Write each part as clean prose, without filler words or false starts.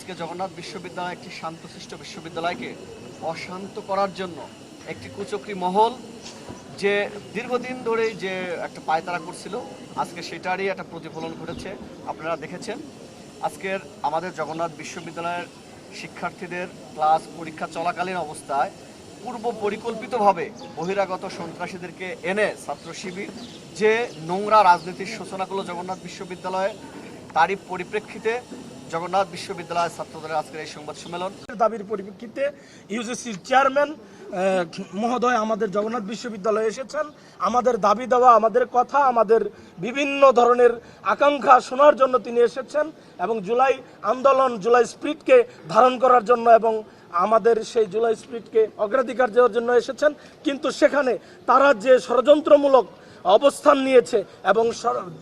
আজকে জগন্নাথ বিশ্ববিদ্যালয় একটি শান্তশিষ্ট বিশ্ববিদ্যালয়কে অশান্ত করার জন্য একটি কুচক্রী মহল যে দীর্ঘদিন ধরেই যে একটা পায়তারা করছিল, আজকে সেটারই একটা প্রতিফলন ঘটেছে। আপনারা দেখেছেন আজকের আমাদের জগন্নাথ বিশ্ববিদ্যালয়ের শিক্ষার্থীদের ক্লাস পরীক্ষা চলাকালীন অবস্থায় পূর্ব পরিকল্পিতভাবে বহিরাগত সন্ত্রাসীদেরকে এনে ছাত্র শিবির যে নোংরা রাজনীতির সূচনা করলো জগন্নাথ বিশ্ববিদ্যালয়ে, তারই পরিপ্রেক্ষিতে জগন্নাথ বিশ্ববিদ্যালয়ের ছাত্রদের আজকের এই সংবাদ সম্মেলন। দাবির পরিপ্রেক্ষিতে ইউজিসির চেয়ারম্যান মহোদয় আমাদের জগন্নাথ বিশ্ববিদ্যালয়ে এসেছেন। আমাদের দাবি দেওয়া, আমাদের কথা, আমাদের বিভিন্ন ধরনের আকাঙ্ক্ষা শোনার জন্য তিনি এসেছেন এবং জুলাই আন্দোলন, জুলাই স্পিরিটকে ধারণ করার জন্য এবং আমাদের সেই জুলাই স্পিরিটকে অগ্রাধিকার দেওয়ার জন্য এসেছেন। কিন্তু সেখানে তারা যে ষড়যন্ত্রমূলক অবস্থান নিয়েছে এবং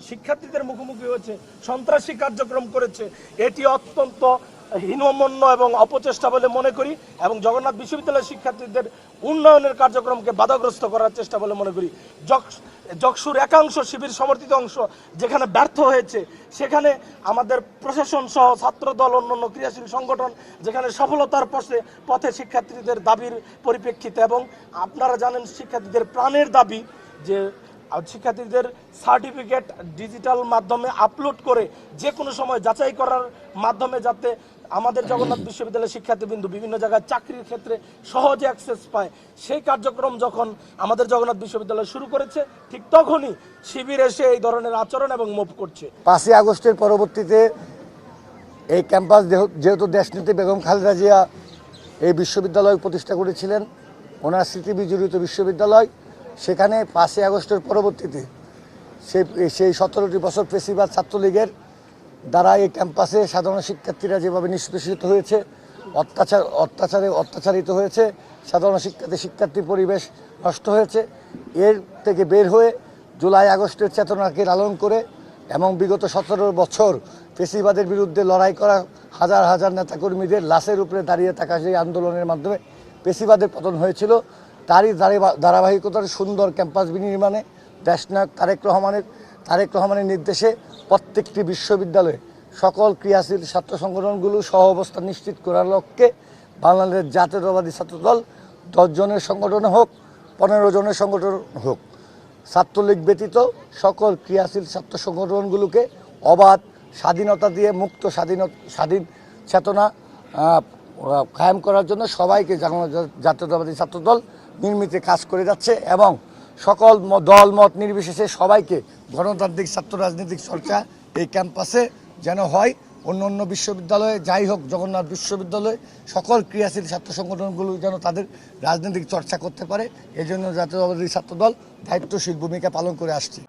শিক্ষার্থীদের মুখোমুখি হয়েছে, সন্ত্রাসী কার্যক্রম করেছে, এটি অত্যন্ত হীনমন্য এবং অপচেষ্টা বলে মনে করি এবং জগন্নাথ বিশ্ববিদ্যালয়ের শিক্ষার্থীদের উন্নয়নের কার্যক্রমকে বাধাগ্রস্ত করার চেষ্টা বলে মনে করি। যকসুর একাংশ শিবির সমর্থিত অংশ যেখানে ব্যর্থ হয়েছে, সেখানে আমাদের প্রশাসন সহ ছাত্রদল, অন্যান্য ক্রিয়াশীল সংগঠন যেখানে সফলতার পথে শিক্ষার্থীদের দাবির পরিপ্রেক্ষিতে, এবং আপনারা জানেন শিক্ষার্থীদের প্রাণের দাবি যে শিক্ষার্থীদের সার্টিফিকেট ডিজিটাল মাধ্যমে আপলোড করে যে কোনো সময় যাচাই করার মাধ্যমে যাতে আমাদের জগন্নাথ বিশ্ববিদ্যালয়ের শিক্ষার্থীবৃন্দ বিভিন্ন জায়গায় চাকরির ক্ষেত্রে সহজে অ্যাক্সেস পায়, সেই কার্যক্রম যখন আমাদের জগন্নাথ বিশ্ববিদ্যালয় শুরু করেছে, ঠিক তখনই শিবির এসে এই ধরনের আচরণ এবং মুভ করছে। 5ই আগস্টের পরবর্তীতে এই ক্যাম্পাস যেহেতু দেশনেত্রী বেগম খালেদা জিয়া এই বিশ্ববিদ্যালয় প্রতিষ্ঠা করেছিলেন, ওনার স্মৃতি বিজড়িত বিশ্ববিদ্যালয়, সেখানে 5ই আগস্টের পরবর্তীতে সেই 17টি বছর ফেসিবাদ ছাত্রলীগের দ্বারা এই ক্যাম্পাসে সাধারণ শিক্ষার্থীরা যেভাবে নিষ্পেষিত হয়েছে, অত্যাচারিত হয়েছে, সাধারণ শিক্ষার্থী পরিবেশ নষ্ট হয়েছে, এর থেকে বের হয়ে জুলাই আগস্টের চেতনাকে লালন করে এবং বিগত 17 বছর ফেসিবাদের বিরুদ্ধে লড়াই করা হাজার হাজার নেতাকর্মীদের লাশের উপরে দাঁড়িয়ে থাকা সেই আন্দোলনের মাধ্যমে ফেসিবাদের পতন হয়েছিল, তারই ধারাবাহিকতার সুন্দর ক্যাম্পাস বিনির্মাণে দেশনায়ক তারেক রহমানের নির্দেশে প্রত্যেকটি বিশ্ববিদ্যালয়ে সকল ক্রিয়াশীল ছাত্র সংগঠনগুলো সহ অবস্থান নিশ্চিত করার লক্ষ্যে বাংলাদেশ জাতীয়তাবাদী ছাত্রদল 10 জনের সংগঠন হোক, 15 জনের সংগঠন হোক, ছাত্রলীগ ব্যতীত সকল ক্রিয়াশীল ছাত্র সংগঠনগুলোকে অবাধ স্বাধীনতা দিয়ে মুক্ত স্বাধীন চেতনা কায়েম করার জন্য সবাইকে জাতীয়তাবাদী ছাত্রদল নির্মিতে কাজ করে যাচ্ছে এবং সকল দল মত নির্বিশেষে সবাইকে গণতান্ত্রিক ছাত্র রাজনৈতিক চর্চা এই ক্যাম্পাসে যেন হয়। অন্য বিশ্ববিদ্যালয়ে যাই হোক, জগন্নাথ বিশ্ববিদ্যালয়ে সকল ক্রিয়াশীল ছাত্র সংগঠনগুলো যেন তাদের রাজনৈতিক চর্চা করতে পারে, এজন্য জাতীয়তাবাদী ছাত্রদল দায়িত্বশীল ভূমিকা পালন করে আসছে।